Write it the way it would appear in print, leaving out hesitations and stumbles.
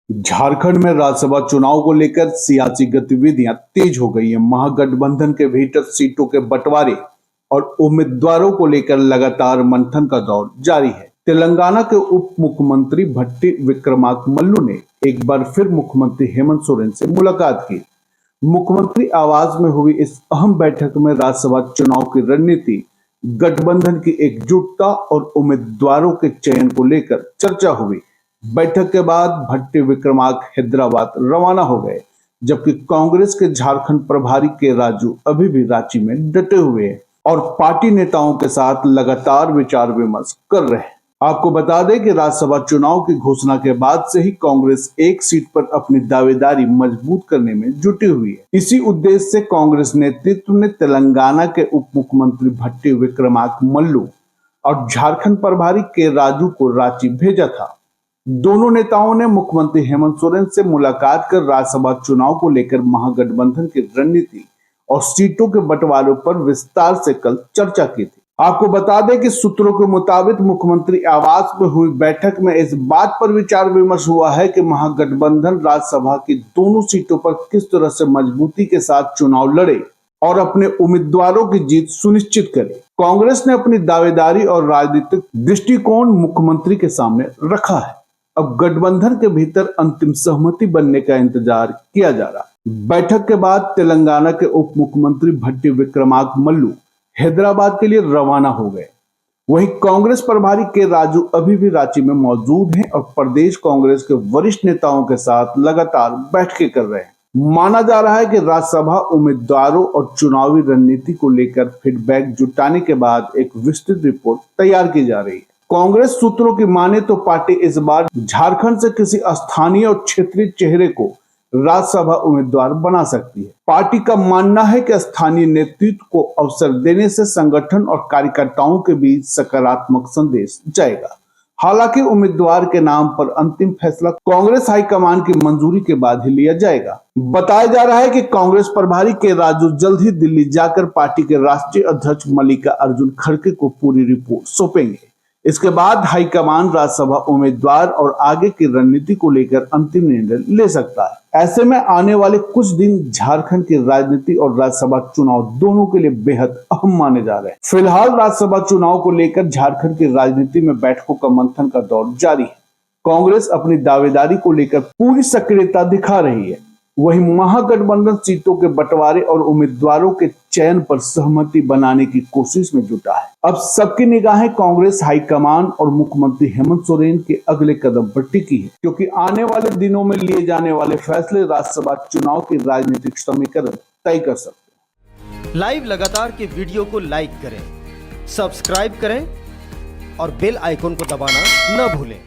झारखंड में राज्यसभा चुनाव को लेकर सियासी गतिविधियां तेज हो गई हैं। महागठबंधन के भीतर सीटों के बंटवारे और उम्मीदवारों को लेकर लगातार मंथन का दौर जारी है। तेलंगाना के उप मुख्यमंत्री भट्टी विक्रमार्क मल्लू ने एक बार फिर मुख्यमंत्री हेमंत सोरेन से मुलाकात की। मुख्यमंत्री आवास में हुई इस अहम बैठक में राज्यसभा चुनाव की रणनीति, गठबंधन की एकजुटता और उम्मीदवारों के चयन को लेकर चर्चा हुई। बैठक के बाद भट्टी विक्रमार्क हैदराबाद रवाना हो गए, जबकि कांग्रेस के झारखंड प्रभारी के राजू अभी भी रांची में डटे हुए हैं और पार्टी नेताओं के साथ लगातार विचार विमर्श कर रहे हैं। आपको बता दें कि राज्यसभा चुनाव की घोषणा के बाद से ही कांग्रेस एक सीट पर अपनी दावेदारी मजबूत करने में जुटी हुई है। इसी उद्देश्य से कांग्रेस नेतृत्व ने तेलंगाना के उप मुख्यमंत्री भट्टी विक्रमार्क मल्लू और झारखंड प्रभारी के राजू को रांची भेजा था। दोनों नेताओं ने मुख्यमंत्री हेमंत सोरेन से मुलाकात कर राज्यसभा चुनाव को लेकर महागठबंधन की रणनीति और सीटों के बंटवारे पर विस्तार से कल चर्चा की थी। आपको बता दें कि सूत्रों के मुताबिक मुख्यमंत्री आवास में हुई बैठक में इस बात पर विचार विमर्श हुआ है कि महागठबंधन राज्यसभा की दोनों सीटों पर किस तरह से मजबूती के साथ चुनाव लड़े और अपने उम्मीदवारों की जीत सुनिश्चित करे। कांग्रेस ने अपनी दावेदारी और राजनीतिक दृष्टिकोण मुख्यमंत्री के सामने रखा है। अब गठबंधन के भीतर अंतिम सहमति बनने का इंतजार किया जा रहा है। बैठक के बाद तेलंगाना के उप मुख्यमंत्री भट्टी विक्रमार्क मल्लू हैदराबाद के लिए रवाना हो गए। वहीं कांग्रेस प्रभारी के राजू अभी भी रांची में मौजूद हैं और प्रदेश कांग्रेस के वरिष्ठ नेताओं के साथ लगातार बैठकें कर रहे हैं। माना जा रहा है कि राज्यसभा उम्मीदवारों और चुनावी रणनीति को लेकर फीडबैक जुटाने के बाद एक विस्तृत रिपोर्ट तैयार की जा रही है। कांग्रेस सूत्रों की माने तो पार्टी इस बार झारखंड से किसी स्थानीय और क्षेत्रीय चेहरे को राज्यसभा उम्मीदवार बना सकती है। पार्टी का मानना है कि स्थानीय नेतृत्व को अवसर देने से संगठन और कार्यकर्ताओं के बीच सकारात्मक संदेश जाएगा। हालांकि उम्मीदवार के नाम पर अंतिम फैसला कांग्रेस हाईकमान की मंजूरी के बाद ही लिया जाएगा। बताया जा रहा है कि कांग्रेस प्रभारी के राजू जल्द ही दिल्ली जाकर पार्टी के राष्ट्रीय अध्यक्ष मल्लिकार्जुन खड़गे को पूरी रिपोर्ट सौंपेंगे। इसके बाद हाईकमान राज्यसभा उम्मीदवार और आगे की रणनीति को लेकर अंतिम निर्णय ले सकता है। ऐसे में आने वाले कुछ दिन झारखंड की राजनीति और राज्यसभा चुनाव दोनों के लिए बेहद अहम माने जा रहे हैं। फिलहाल राज्यसभा चुनाव को लेकर झारखंड की राजनीति में बैठकों का मंथन का दौर जारी है। कांग्रेस अपनी दावेदारी को लेकर पूरी सक्रियता दिखा रही है। वहीं महागठबंधन सीटों के बंटवारे और उम्मीदवारों के चयन पर सहमति बनाने की कोशिश में जुटा है। अब सबकी निगाहें कांग्रेस हाईकमान और मुख्यमंत्री हेमंत सोरेन के अगले कदम पर टिकी है, क्योंकि आने वाले दिनों में लिए जाने वाले फैसले राज्यसभा चुनाव की राजनीतिक समीकरण तय कर सकते हैं। लाइव लगातार के वीडियो को लाइक करें, सब्सक्राइब करें और बेल आइकन को दबाना न भूलें।